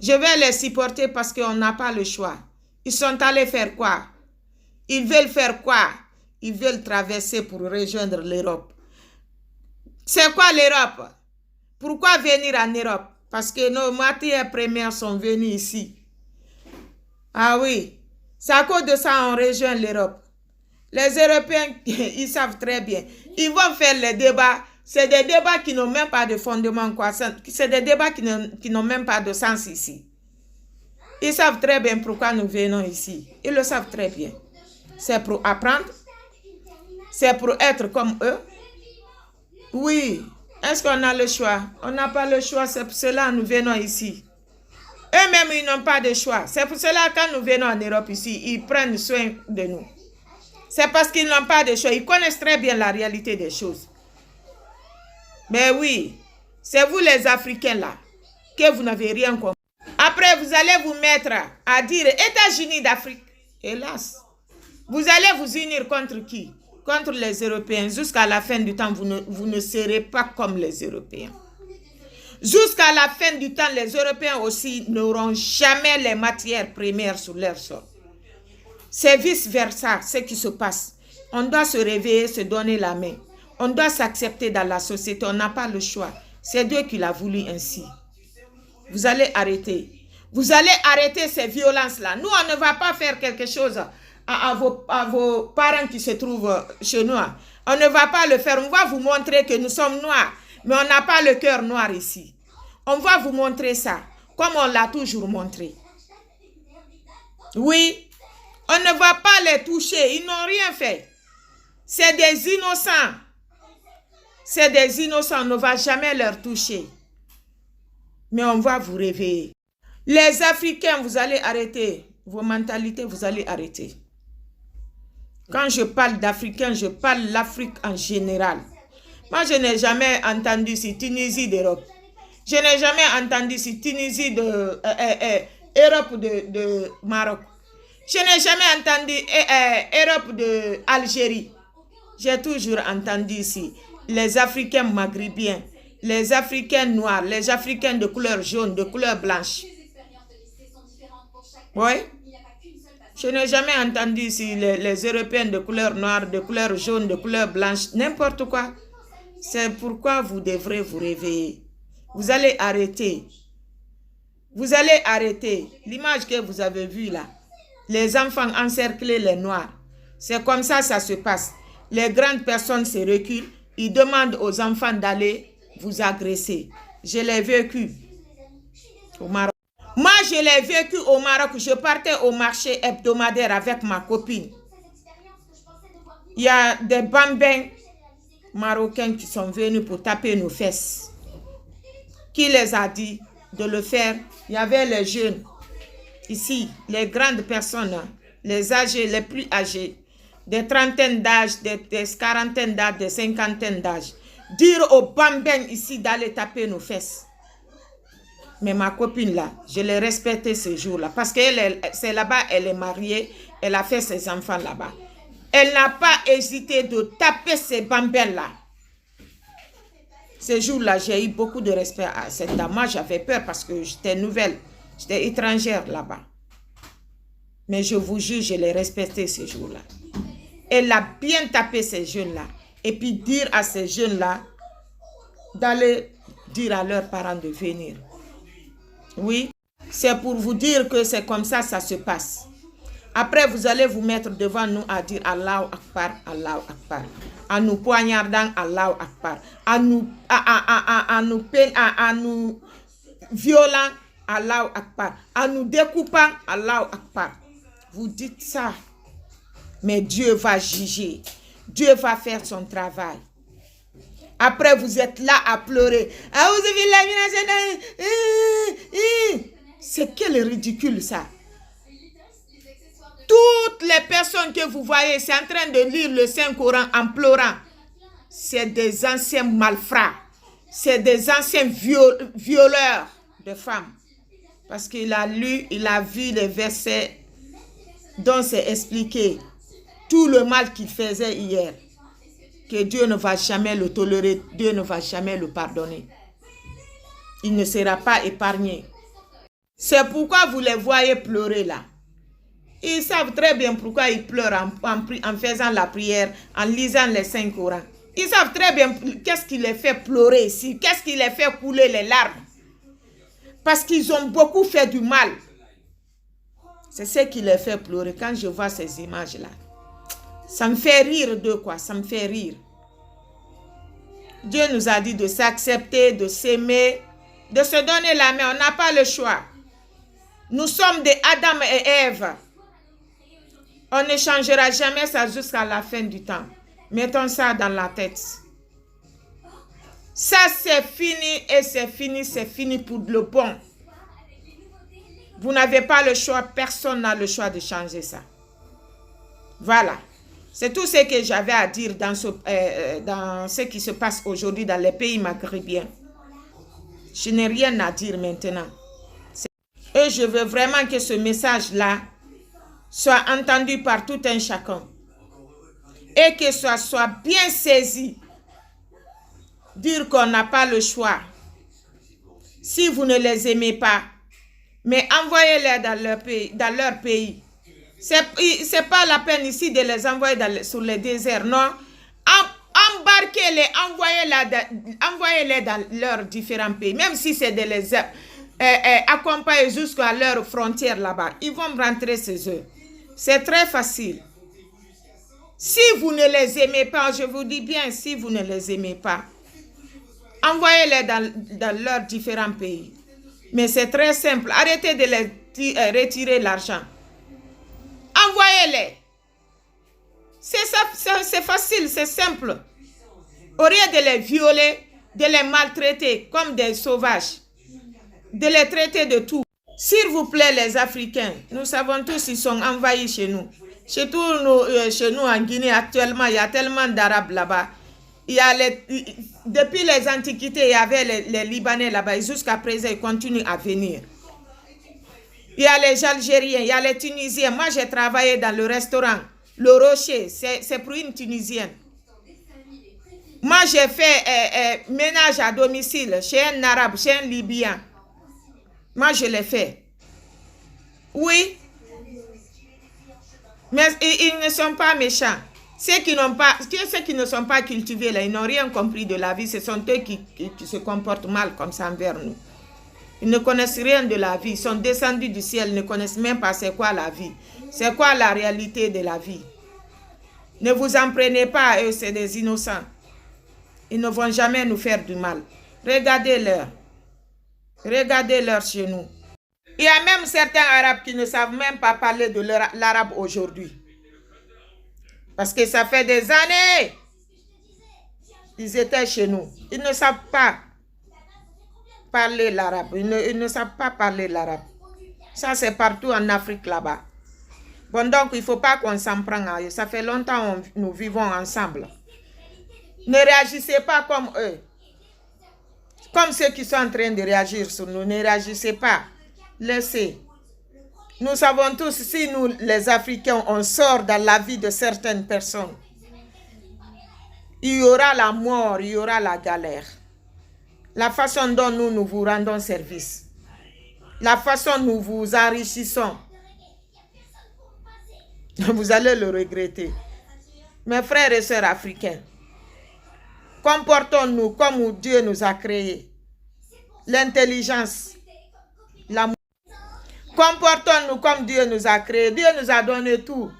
Je vais les supporter parce qu'on n'a pas le choix. Ils sont allés faire quoi? Ils veulent faire quoi? Ils veulent traverser pour rejoindre l'Europe. C'est quoi l'Europe? Pourquoi venir en Europe? Parce que nos matières premières sont venues ici. Ah oui, c'est à cause de ça qu'on rejoint l'Europe. Les Européens, ils savent très bien. Ils vont faire les débats. C'est des débats qui n'ont même pas de fondement. C'est des débats qui n'ont même pas de sens ici. Ils savent très bien pourquoi nous venons ici. Ils le savent très bien. C'est pour apprendre. C'est pour être comme eux. Oui. Est-ce qu'on a le choix? On n'a pas le choix. C'est pour cela que nous venons ici. Eux-mêmes, ils n'ont pas de choix. C'est pour cela que quand nous venons en Europe ici, ils prennent soin de nous. C'est parce qu'ils n'ont pas de choix. Ils connaissent très bien la réalité des choses. Mais oui, c'est vous les Africains là, que vous n'avez rien compris. Après, vous allez vous mettre à dire États-Unis d'Afrique. Hélas, vous allez vous unir contre qui? Contre les Européens. Jusqu'à la fin du temps, vous ne serez pas comme les Européens. Jusqu'à la fin du temps, les Européens aussi n'auront jamais les matières premières sur leur sol. C'est vice-versa ce qui se passe. On doit se réveiller, se donner la main. On doit s'accepter dans la société. On n'a pas le choix. C'est Dieu qui l'a voulu ainsi. Vous allez arrêter. Vous allez arrêter ces violences-là. Nous, on ne va pas faire quelque chose à vos parents qui se trouvent chez nous. On ne va pas le faire. On va vous montrer que nous sommes noirs. Mais on n'a pas le cœur noir ici. On va vous montrer ça. Comme on l'a toujours montré. Oui. On ne va pas les toucher. Ils n'ont rien fait. C'est des innocents. C'est des innocents. On ne va jamais leur toucher. Mais on va vous réveiller. Les Africains, vous allez arrêter. Vos mentalités, vous allez arrêter. Quand je parle d'Africains, je parle de l'Afrique en général. Moi, je n'ai jamais entendu si Tunisie d'Europe. Je n'ai jamais entendu si Tunisie de Europe de Maroc. Je n'ai jamais entendu Europe de Algérie. J'ai toujours entendu ici les Africains maghrébiens, les Africains noirs, les Africains de couleur jaune, de couleur blanche. Oui. Je n'ai jamais entendu ici les Européens de couleur noire, de couleur jaune, de couleur blanche, n'importe quoi. C'est pourquoi vous devrez vous réveiller. Vous allez arrêter. Vous allez arrêter. L'image que vous avez vue là. Les enfants encercler les noirs. C'est comme ça ça se passe. Les grandes personnes se reculent. Ils demandent aux enfants d'aller vous agresser. Je l'ai vécu au Maroc. Moi, je l'ai vécu au Maroc. Je partais au marché hebdomadaire avec ma copine. Il y a des bambins marocains qui sont venus pour taper nos fesses. Qui les a dit de le faire? Il y avait les jeunes. Ici, les grandes personnes, les âgés, les plus âgés, des trentaines d'âge, des quarantaines d'âge, des cinquantaines d'âge. Dire aux bambins ici d'aller taper nos fesses. Mais ma copine là, je l'ai respectée ce jour-là. Parce que c'est là-bas, elle est mariée, elle a fait ses enfants là-bas. Elle n'a pas hésité de taper ces bambins-là. Ce jour-là, j'ai eu beaucoup de respect à cette dame. Moi, j'avais peur parce que j'étais nouvelle. J'étais étrangère là-bas. Mais je vous jure, je l'ai respecté ce jour-là. Elle a bien tapé ces jeunes-là. Et puis dire à ces jeunes-là d'aller dire à leurs parents de venir. Oui, c'est pour vous dire que c'est comme ça, ça se passe. Après, vous allez vous mettre devant nous à dire Allahu Akbar, Allahu Akbar. À nous poignardant, Allahu Akbar. À nous violant, Allahu Akbar. À nous découpant, Allahu Akbar. Vous dites ça. Mais Dieu va juger. Dieu va faire son travail. Après, vous êtes là à pleurer. C'est quel ridicule ça. Toutes les personnes que vous voyez, c'est en train de lire le Saint-Coran en pleurant. C'est des anciens malfrats. C'est des anciens violeurs de femmes. Parce qu'il a lu, il a vu les versets dont c'est expliqué tout le mal qu'il faisait hier. Que Dieu ne va jamais le tolérer, Dieu ne va jamais le pardonner. Il ne sera pas épargné. C'est pourquoi vous les voyez pleurer là. Ils savent très bien pourquoi ils pleurent en faisant la prière, en lisant les 5 Corans. Ils savent très bien qu'est-ce qui les fait pleurer ici, qu'est-ce qui les fait couler les larmes. Parce qu'ils ont beaucoup fait du mal. C'est ce qui les fait pleurer quand je vois ces images-là. Ça me fait rire de quoi, ça me fait rire. Dieu nous a dit de s'accepter, de s'aimer, de se donner la main. On n'a pas le choix. Nous sommes des Adam et Ève. On ne changera jamais ça jusqu'à la fin du temps. Mettons ça dans la tête. Ça, c'est fini et c'est fini pour le bon. Vous n'avez pas le choix, personne n'a le choix de changer ça. Voilà. C'est tout ce que j'avais à dire dans ce qui se passe aujourd'hui dans les pays maghrébins. Je n'ai rien à dire maintenant. Et je veux vraiment que ce message-là soit entendu par tout un chacun. Et que ça soit bien saisi. Dire qu'on n'a pas le choix. Si vous ne les aimez pas, mais envoyez-les dans leur pays. C'est pas la peine ici de les envoyer sur les déserts, non. Embarquez-les, envoyez-les dans leurs différents pays. Même si c'est de les accompagner jusqu'à leurs frontières là-bas. Ils vont rentrer chez eux. C'est très facile. Si vous ne les aimez pas, je vous dis bien, si vous ne les aimez pas, envoyez-les dans leurs différents pays. Mais c'est très simple. Arrêtez de les retirer l'argent. Envoyez-les. C'est facile, c'est simple. Au lieu de les violer, de les maltraiter comme des sauvages, de les traiter de tout. S'il vous plaît, les Africains, nous savons tous qu'ils sont envahis chez nous. Chez nous en Guinée, actuellement, il y a tellement d'Arabes là-bas. Depuis les Antiquités, il y avait les Libanais là-bas. Jusqu'à présent, ils continuent à venir. Il y a les Algériens, il y a les Tunisiens. Moi, j'ai travaillé dans le restaurant Le Rocher. C'est pour une Tunisienne. Moi, j'ai fait ménage à domicile chez un Arabe, chez un Libyen. Moi, je l'ai fait. Oui. Mais ils ne sont pas méchants. Ceux qui ne sont pas cultivés, là, ils n'ont rien compris de la vie. Ce sont eux qui se comportent mal comme ça envers nous. Ils ne connaissent rien de la vie. Ils sont descendus du ciel. Ils ne connaissent même pas c'est quoi la vie. C'est quoi la réalité de la vie. Ne vous en prenez pas à eux, c'est des innocents. Ils ne vont jamais nous faire du mal. Regardez-leur. Regardez-leur chez nous. Il y a même certains Arabes qui ne savent même pas parler de l'arabe aujourd'hui. Parce que ça fait des années. Ils étaient chez nous. Ils ne savent pas parler l'arabe. Ils ne savent pas parler l'arabe. Ça, c'est partout en Afrique là-bas. Bon, donc, il ne faut pas qu'on s'en prenne à eux. Ça fait longtemps que nous vivons ensemble. Ne réagissez pas comme eux. Comme ceux qui sont en train de réagir sur nous. Ne réagissez pas. Laissez. Nous savons tous, si nous, les Africains, on sort dans la vie de certaines personnes, il y aura la mort, il y aura la galère. La façon dont nous vous rendons service. La façon dont nous vous enrichissons. Vous allez le regretter. Mes frères et sœurs africains, comportons-nous comme Dieu nous a créés. L'intelligence, l'amour. Comportons-nous comme Dieu nous a créés. Dieu nous a donné tout.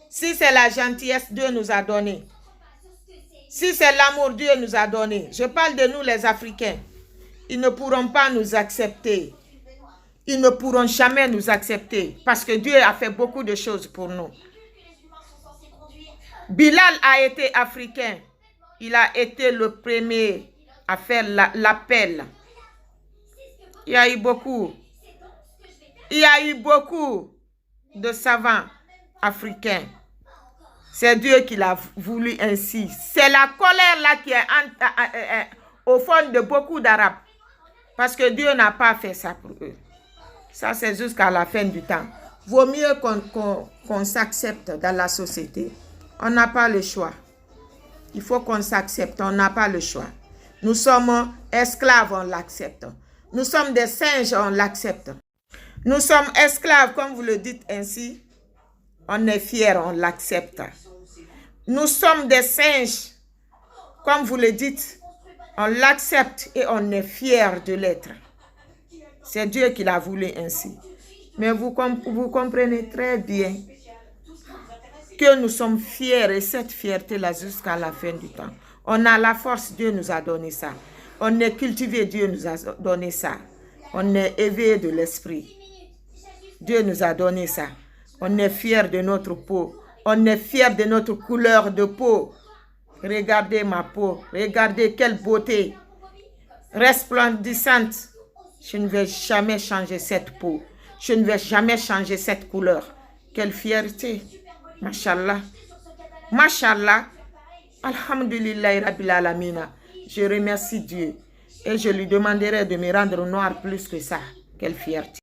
Si c'est la gentillesse, Dieu nous a donné. Si c'est l'amour, Dieu nous a donné. Je parle de nous les Africains. Ils ne pourront pas nous accepter. Ils ne pourront jamais nous accepter. Parce que Dieu a fait beaucoup de choses pour nous. Bilal a été africain. Il a été le premier à faire l'appel. Il y a eu beaucoup. Il y a eu beaucoup de savants africains. C'est Dieu qui l'a voulu ainsi. C'est la colère là qui est au fond de beaucoup d'Arabes. Parce que Dieu n'a pas fait ça pour eux. Ça, c'est jusqu'à la fin du temps. Vaut mieux qu'on s'accepte dans la société. On n'a pas le choix. Il faut qu'on s'accepte. On n'a pas le choix. Nous sommes esclaves, on l'accepte. Nous sommes des singes, on l'accepte. Nous sommes esclaves, comme vous le dites ainsi. On est fiers, on l'accepte. Nous sommes des singes, comme vous le dites. On l'accepte et on est fiers de l'être. C'est Dieu qui l'a voulu ainsi. Mais vous comprenez très bien que nous sommes fiers et cette fierté-là jusqu'à la fin du temps. On a la force, Dieu nous a donné ça. On est cultivé, Dieu nous a donné ça. On est éveillé de l'esprit. Dieu nous a donné ça. On est fiers de notre peau. On est fiers de notre couleur de peau. Regardez ma peau. Regardez quelle beauté resplendissante. Je ne vais jamais changer cette peau. Je ne vais jamais changer cette couleur. Quelle fierté. Mashallah. Mashallah. Alhamdulillah Rabbil Alamina. Je remercie Dieu. Et je lui demanderai de me rendre noir plus que ça. Quelle fierté.